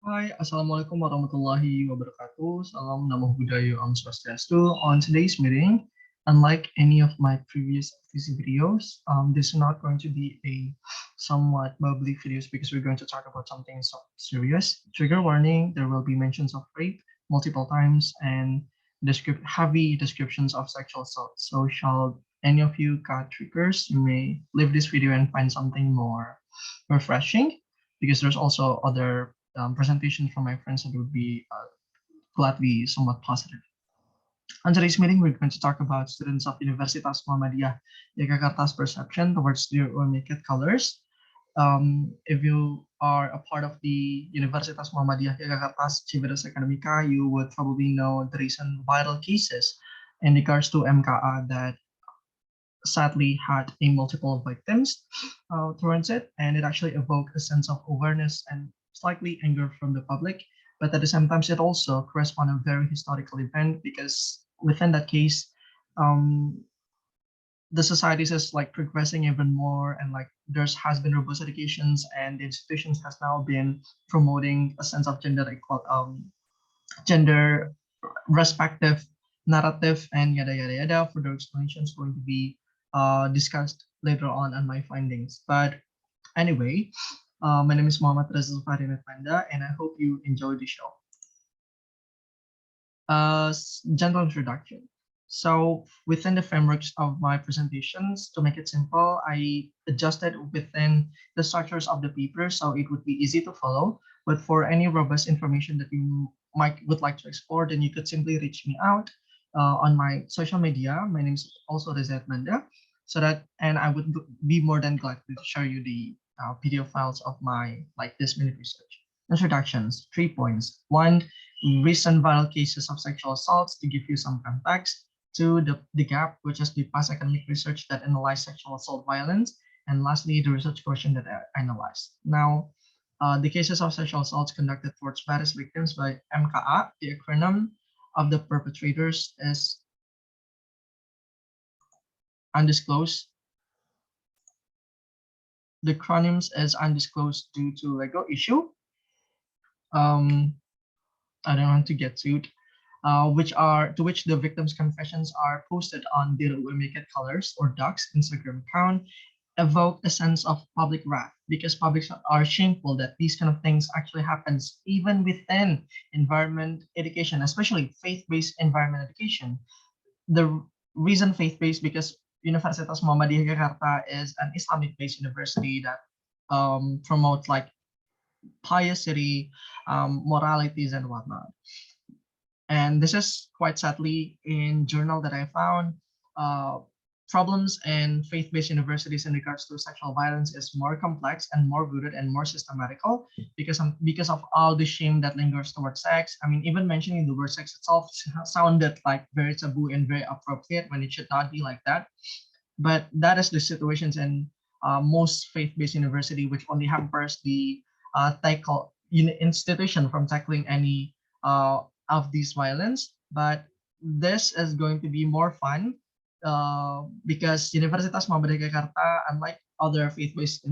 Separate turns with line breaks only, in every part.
Hai, Assalamualaikum warahmatullahi wabarakatuh. Salam Namo Buddhaya, Om Swastiastu. On today's meeting, unlike any of my previous videos, this is not going to be a somewhat bubbly videos because we're going to talk about something so serious. Trigger warning, there will be mentions of rape multiple times and heavy descriptions of sexual assault. So shall any of you got triggers, you may leave this video and find something more refreshing because there's also other presentations from my friends that would be gladly somewhat positive. On today's meeting, we're going to talk about students of Universitas Muhammadiyah Yogyakarta's perception towards their own naked colors. If you are a part of the Universitas Muhammadiyah Yogyakarta's Civitas Academica, you would probably know the recent viral cases in regards to MKA that sadly had a multiple victims towards it, and it actually evoked a sense of awareness and slightly anger from the public. But at the same time, it also corresponds a very historical event because within that case, um, the societies is like progressing even more, and like there's has been robust educations, and the institutions has now been promoting a sense of gender respective narrative and yada yada yada. Further explanations going to be discussed later on my findings. But anyway, my name is Zulfachryan Edmanda, and I hope you enjoy the show. General introduction. So within the frameworks of my presentations, to make it simple, I adjusted within the structures of the paper so it would be easy to follow. But for any robust information that you would like to explore, then you could simply reach me out on my social media. My name is also Rezha Edmanda, and I would be more than glad to share you the PDF files of my this minute research. Introductions, 3 points. 1, recent viral cases of sexual assaults to give you some context. 2, the gap, which is the past academic research that analyzed sexual assault violence. And lastly, the research question that I analyzed. Now, the cases of sexual assaults conducted towards various victims by MKA, the acronym of the perpetrators is undisclosed. The acronyms is undisclosed due to legal issue. I don't want to get sued. Which the victims' confessions are posted on their UMY Colors or Ducks Instagram account, evoke a sense of public wrath because publics are shameful that these kind of things actually happens even within environment education, especially faith-based environment education. The reason faith-based because Universitas Muhammadiyah Yogyakarta is an Islamic-based university that promotes like piety, moralities, and whatnot. And this is quite sadly in journal that I found. Problems in faith-based universities in regards to sexual violence is more complex and more rooted and more systematical because of all the shame that lingers towards sex. I mean, even mentioning the word sex itself sounded like very taboo and very appropriate when it should not be like that. But that is the situations in most faith-based university, which only hampers the institution from tackling any of these violence. But this is going to be more fun because Universitas Muhammadiyah Yogyakarta, unlike other faith-based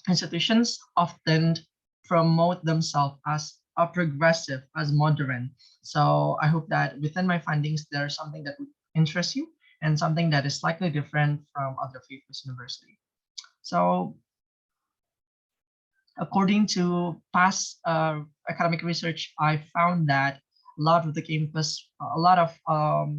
institutions, often promote themselves as a progressive, as modern. So I hope that within my findings, there's something that would interest you and something that is slightly different from other faith-based university. So according to past academic research, I found that a lot of the campus, a lot of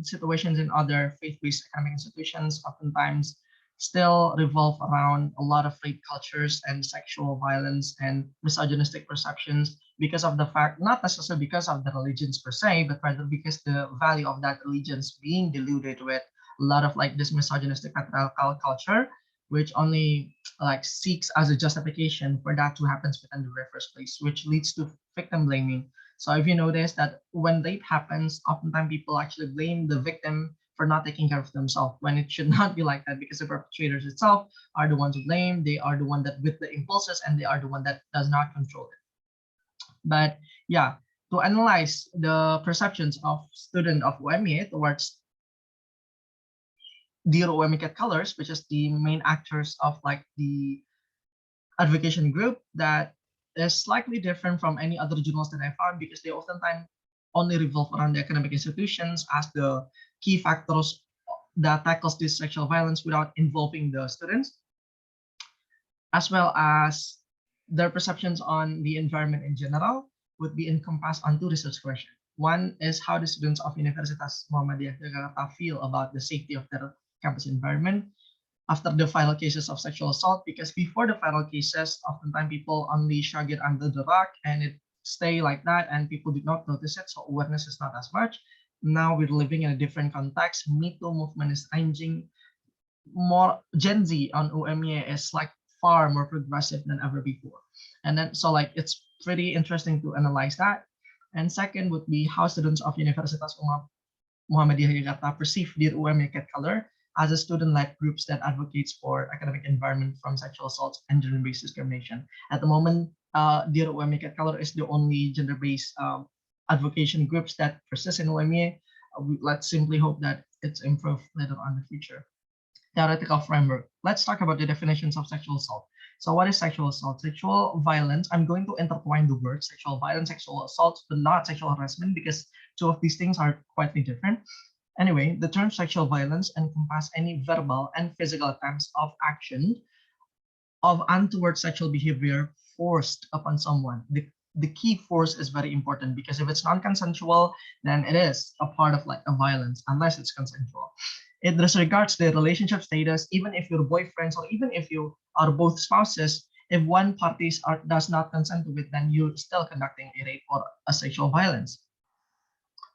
situations in other faith-based academic institutions oftentimes still revolve around a lot of rape cultures and sexual violence and misogynistic perceptions because of the fact, not necessarily because of the religions per se, but rather because the value of that religions being diluted with a lot of like this misogynistic patriarchal culture, which only like seeks as a justification for that to happen within the very first place, which leads to victim blaming. So if you notice that when rape happens, oftentimes people actually blame the victim for not taking care of themselves when it should not be like that because the perpetrators itself are the ones to blame. They are the one that with the impulses and they are the one that does not control it. But yeah, to analyze the perceptions of student of UMY towards the UMY colors, which is the main actors of like the advocacy group that is slightly different from any other journals that I found because they oftentimes only revolve around the academic institutions as the key factors that tackles this sexual violence without involving the students, as well as their perceptions on the environment in general would be encompassed on two research questions. One is how the students of Universitas Muhammadiyah Yogyakarta feel about the safety of their campus environment after the viral cases of sexual assault, because before the viral cases, oftentimes people only shrug it under the rug and it stay like that and people did not notice it, so awareness is not as much. Now we're living in a different context. Me Too movement is ranging more. Gen Z on UMY is like far more progressive than ever before. And then so like it's pretty interesting to analyze that. And second would be how students of Universitas Muhammadiyah Yogyakarta perceive their UMY Cat Color as a student-led groups that advocates for academic environment from sexual assaults and gender-based discrimination. At the moment, Dear UMY Cat Color is the only gender-based advocation groups that persist in UMY. Let's simply hope that it's improved later on in the future. Theoretical framework. Let's talk about the definitions of sexual assault. So what is sexual assault? Sexual violence. I'm going to intertwine the words sexual violence, sexual assault, but not sexual harassment because two of these things are quite different. Anyway, the term sexual violence encompasses any verbal and physical attempts of action of untoward sexual behavior forced upon someone. The key force is very important because if it's non-consensual, then it is a part of like a violence unless it's consensual. It disregards the relationship status, even if you're boyfriends or even if you are both spouses. If one party does not consent to it, then you're still conducting a rape or a sexual violence.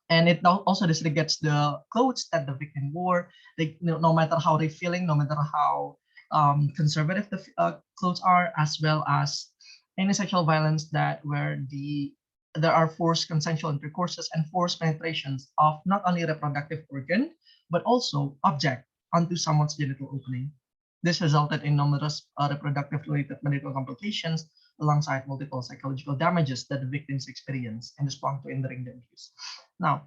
And it also disregards the clothes that the victim wore. Like, no matter how they're feeling, no matter how conservative the clothes are, as well as any sexual violence that where there are forced consensual intercourses and forced penetrations of not only reproductive organ but also object onto someone's genital opening. This resulted in numerous reproductive related medical complications alongside multiple psychological damages that the victims experience and respond to enduring the abuse. Now,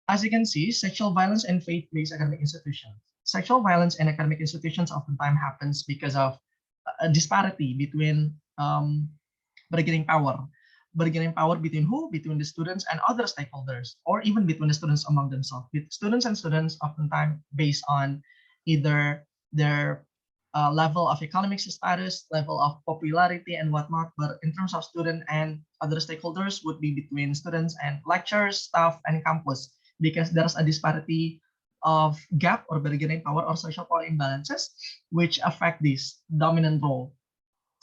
as you can see, sexual violence in faith-based academic institutions. Sexual violence in academic institutions oftentimes happens because of a disparity between bargaining power. Bargaining power between who? Between the students and other stakeholders, or even between the students among themselves. With students and students oftentimes based on either their level of economic status, level of popularity, and whatnot. But in terms of student and other stakeholders, would be between students and lecturers, staff, and campus, because there's a disparity of gap or bargaining power or social power imbalances, which affect this dominant role.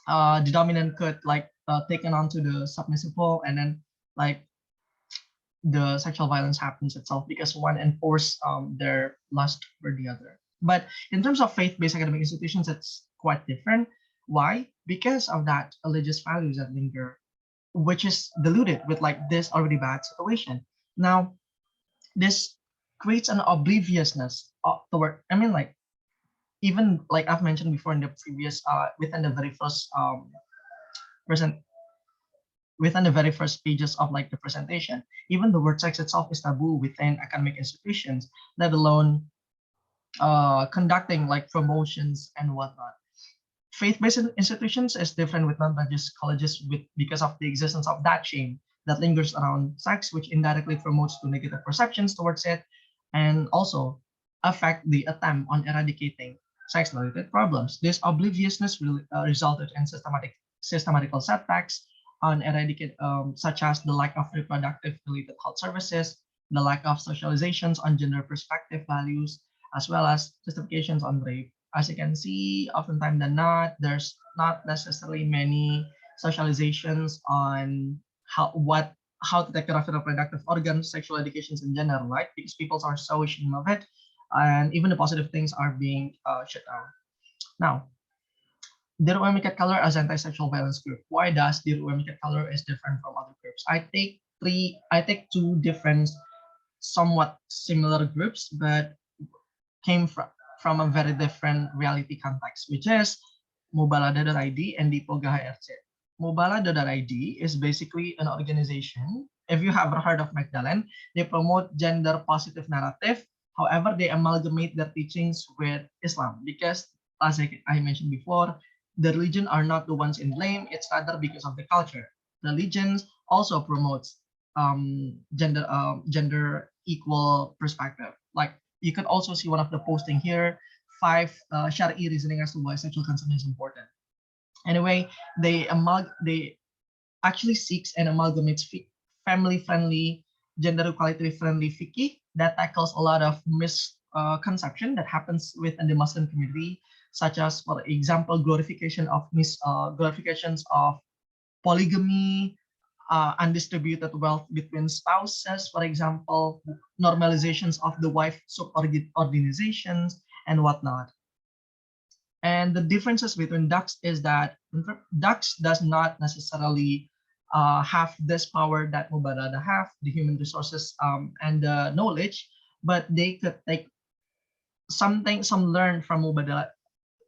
The dominant could like taken onto the submissive role, and then like the sexual violence happens itself because one enforce their lust for the other. But in terms of faith-based academic institutions, it's quite different. Why? Because of that religious values that linger, which is diluted with like this already bad situation. Now, this creates an obliviousness toward, I mean, like, even like I've mentioned before in the previous, within the very first present, within the very first pages of like the presentation, even the word sex itself is taboo within academic institutions, let alone conducting like promotions and whatnot. Faith-based institutions is different with non-religious colleges because of the existence of that shame that lingers around sex, which indirectly promotes to negative perceptions towards it, and also affect the attempt on eradicating sex-related problems. This obliviousness resulted in systematical setbacks on eradicate, such as the lack of reproductive related health services, the lack of socializations on gender perspective values, as well as justifications on rape. As you can see, oftentimes than not, there's not necessarily many socializations on how to take care of reproductive organs, sexual educations in general, right? Because people are so ashamed of it, and even the positive things are being shut down. Now, Dear UMY Cat Color as anti-sexual violence group. Why does Dear UMY Cat Color is different from other groups? I take two different, somewhat similar groups, but came from a very different reality context, which is Mubalada.id and Dipoga HRC. Mubalada.id is basically an organization. If you have heard of Magdalene, they promote gender positive narrative. However, they amalgamate their teachings with Islam because, as I mentioned before, the religion are not the ones in blame. It's rather because of the culture. Religions also promotes gender equal perspective. Like you could also see one of the posting here, 5 Shari reasoning as to why sexual consent is important. Anyway, they actually seeks and amalgamates family-friendly, gender equality-friendly fiqh that tackles a lot of misconception that happens within the Muslim community, such as, for example, glorifications of polygamy, undistributed wealth between spouses, for example, normalizations of the wife subordinations, and whatnot. And the differences between ducks is that ducks does not necessarily have this power that Mubarada have, the human resources and the knowledge, but they could take some learn from Mubadala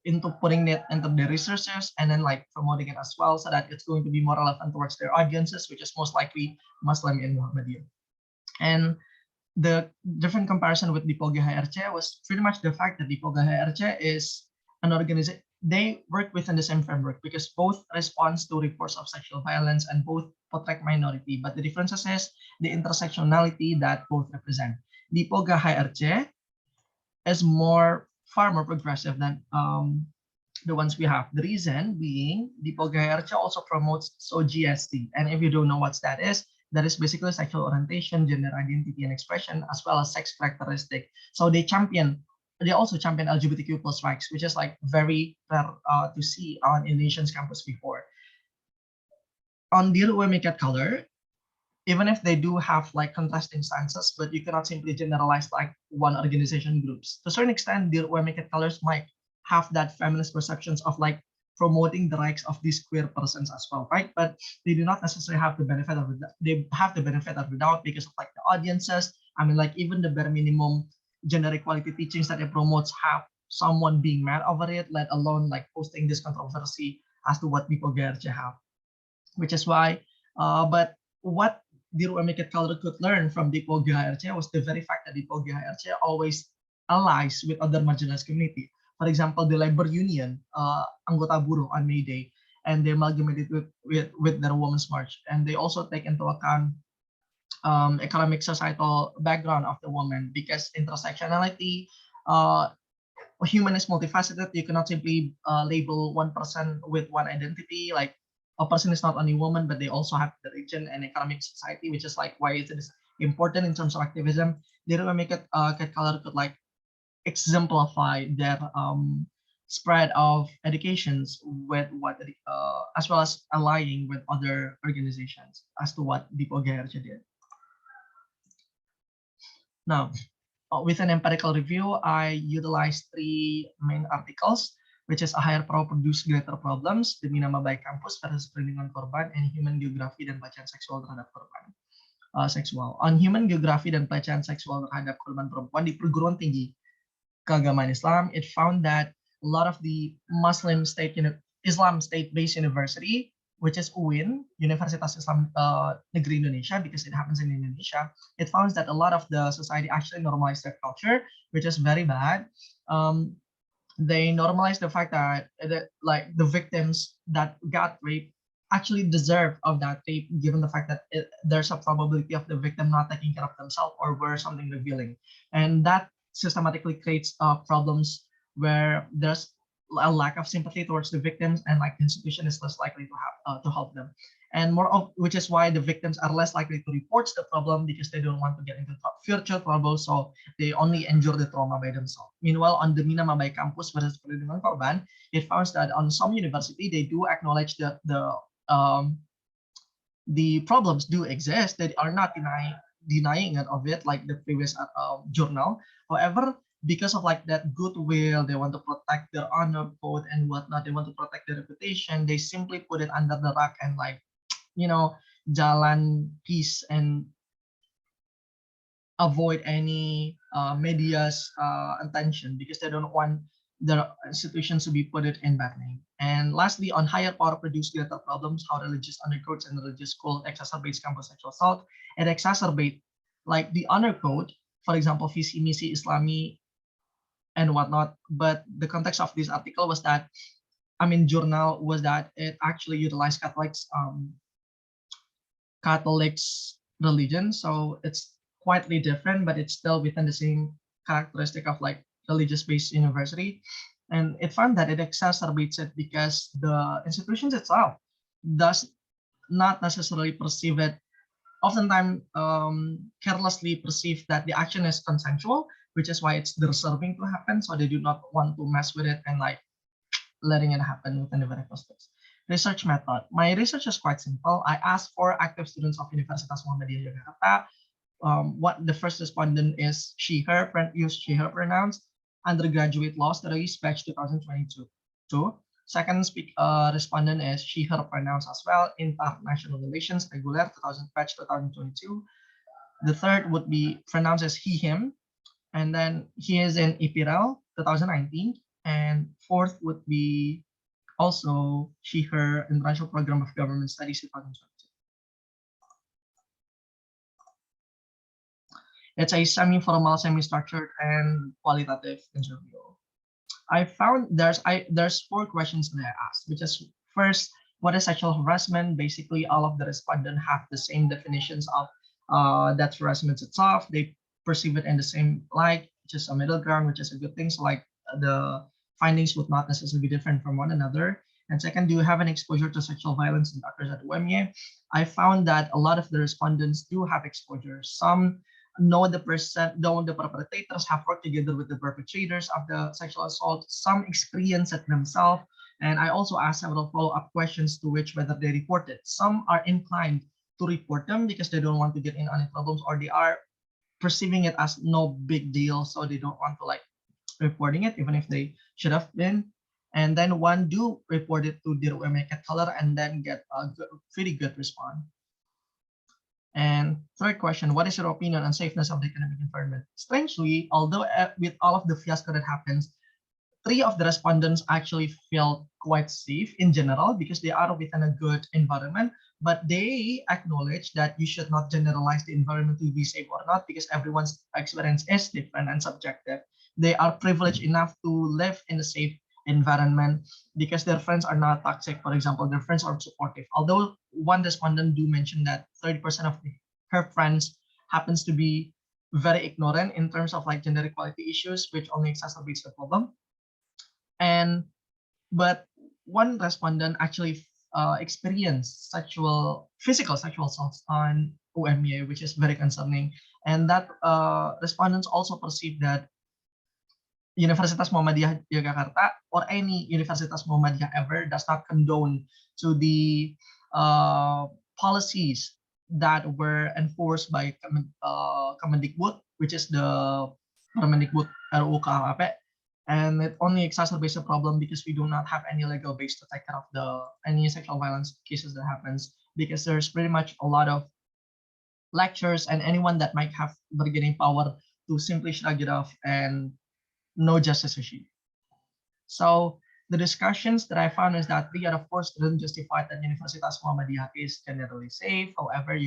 into putting it into their researches and then like promoting it as well, so that it's going to be more relevant towards their audiences, which is most likely Muslim and Muhammadiyah. And the different comparison with Dipolga HRC was pretty much the fact that Dipolga HRC is an organization, they work within the same framework because both responds to reports of sexual violence and both protect minority, but the differences is the intersectionality that both represent. Dipolga HRC is far more progressive than the ones we have. The reason being, Dipolga HRC also promotes SOGST, and if you don't know what that is basically sexual orientation, gender identity and expression, as well as sex characteristic. So they also champion LGBTQ plus rights, which is like very rare to see on Indonesian's campus before. On the UMY color, even if they do have like contrasting stances, but you cannot simply generalize like one organization groups. To a certain extent, the UMY colors might have that feminist perceptions of like promoting the rights of these queer persons as well, right? But they do not necessarily have the benefit of it. They have the benefit of the doubt because of like the audiences. I mean, like even the bare minimum gender equality teachings that it promotes have someone being mad over it, let alone like posting this controversy as to what people Gerge have. Which is why, but what Diru Emiket Kalra could learn from Dipo GHRC was the very fact that Dipo GHRC always allies with other marginalized community. For example, the labor union, anggota buruh on May Day, and they amalgamated with their Women's March. And they also take into account economic societal background of the woman, because intersectionality, human is multifaceted. You cannot simply label one person with one identity. Like a person is not only woman, but they also have the region and economic society, which is like why it is important in terms of activism. They don't make it Cat Color could like exemplify their spread of educations with what as well as aligning with other organizations as to what Dipo Gerge did. Now, with an empirical review, I utilized 3 main articles, which is A Higher Power Produce Greater Problems, The Minama by Campus versus Perlindungan Korban, and Human Geography dan Pelecehan Seksual terhadap Korban seksual. On human geography dan pelecehan seksual terhadap korban perempuan di perguruan tinggi keagamaan Islam, it found that a lot of the Islam state-based university, which is UIN, Universitas Islam Negeri Indonesia, because it happens in Indonesia, it found that a lot of the society actually normalized their culture, which is very bad. They normalized the fact that like the victims that got raped actually deserve of that rape, given the fact that there's a probability of the victim not taking care of themselves or wear something revealing, and that systematically creates problems where there's a lack of sympathy towards the victims, and like the institution is less likely to have to help them, and more of which is why the victims are less likely to report the problem, because they don't want to get into future trouble, so they only endure the trauma by themselves. Meanwhile, on the Minama by Campus versus Perlindungan Korban, it found that on some university they do acknowledge that the problems do exist. They are not denying it of it like the previous journal. However, because of like that goodwill, they want to protect their honor code and whatnot, they want to protect their reputation, they simply put it under the rug and like, jalan peace and avoid any media's attention, because they don't want their institutions to be put it in bad name. And lastly, on higher power produce greater problems, how religious undercodes and religious school exacerbates campus sexual assault. It exacerbate like the honor code, for example, visi misi Islami and whatnot. But the context of this article was that journal was that it actually utilized Catholics religion, so it's quietly different, but it's still within the same characteristic of like religious-based university. And it found that it exacerbates it because the institutions itself does not necessarily perceive it, oftentimes carelessly perceive that the action is consensual, which is why it's deserving to happen. So they do not want to mess with it and like letting it happen within the very first place. Research method. My research is quite simple. I asked for active students of Universitas Muhammadiyah Yogyakarta. What the first respondent is she, her, use she, her pronouns. Undergraduate law studies, batch 2022. Second respondent is she, her pronouns as well. International relations, regular 2000, batch 2022. The third would be pronouns as he, him. And then he is in empirical 2019. And fourth would be also she, her, international program of government studies 2022. It's a semi-formal, semi-structured, and qualitative interview. I found there's 4 questions that I asked, which is first, what is sexual harassment? Basically, all of the respondents have the same definitions of that harassment itself. They perceive it in the same light, which is a middle ground, which is a good thing. So like the findings would not necessarily be different from one another. And second, do you have an exposure to sexual violence that occurs at UMY? I found that a lot of the respondents do have exposure. Some know the perpetrators, have worked together with the perpetrators of the sexual assault. Some experience it themselves. And I also asked several follow-up questions to which whether they report it. Some are inclined to report them because they don't want to get in any problems, or they are perceiving it as no big deal, so they don't want to like reporting it, even if they should have been. And then one do report it to their UMY color and then get a pretty good response. And third question, what is your opinion on safeness of the academic environment? Strangely, although with all of the fiasco that happens, 3 of the respondents actually felt quite safe in general because they are within a good environment, but they acknowledge that you should not generalize the environment to be safe or not because everyone's experience is different and subjective. They are privileged enough to live in a safe environment because their friends are not toxic. For example, their friends are supportive. Although one respondent do mention that 30% of her friends happens to be very ignorant in terms of like gender equality issues, which only exacerbates the problem. But one respondent actually experienced physical sexual assaults on UMY, which is very concerning. And that respondents also perceive that Universitas Muhammadiyah Yogyakarta or any Universitas Muhammadiyah ever does not condone to the policies that were enforced by Kemendikbud, which is the Kemendikbud RUU KUHP, and it only exacerbates the problem because we do not have any legal base to take care of any sexual violence cases that happens, because there's pretty much a lot of lectures and anyone that might have bargaining power to simply shrug it off and no justice issue. So the discussions that I found is that 3 out of 4 students justified that Universitas Muhammadiyah is generally safe. However,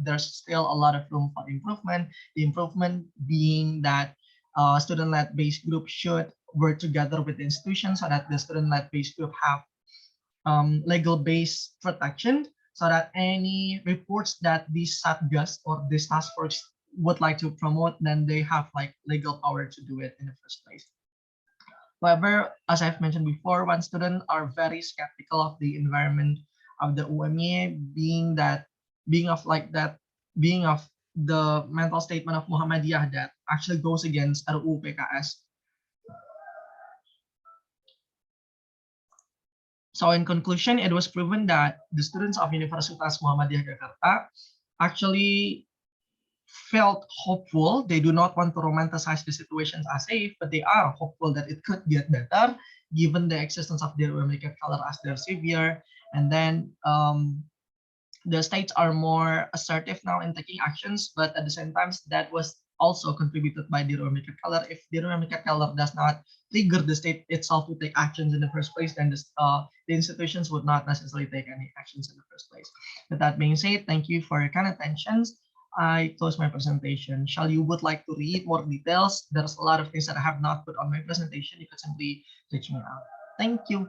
there's still a lot of room for improvement. The improvement being that student-led based group should work together with the institution so that the student-led based group have legal-based protection, so that any reports that these Satgas or this task force would like to promote, then they have like legal power to do it in the first place. However, as I've mentioned before, one student are very skeptical of the environment of the UMY, being of the mental statement of Muhammadiyah that actually goes against RUU PKS. So in conclusion, it was proven that the students of Universitas Muhammadiyah Yogyakarta actually felt hopeful. They do not want to romanticize the situations as safe, but they are hopeful that it could get better given the existence of their UMY color as their savior. And then the states are more assertive now in taking actions, but at the same time, that was also contributed by the UMY color. If the UMY color does not trigger the state itself to take actions in the first place, then the institutions would not necessarily take any actions in the first place. With that being said, thank you for your kind attention. I close my presentation. You would like to read more details? There's a lot of things that I have not put on my presentation. You could simply reach me out. Thank you.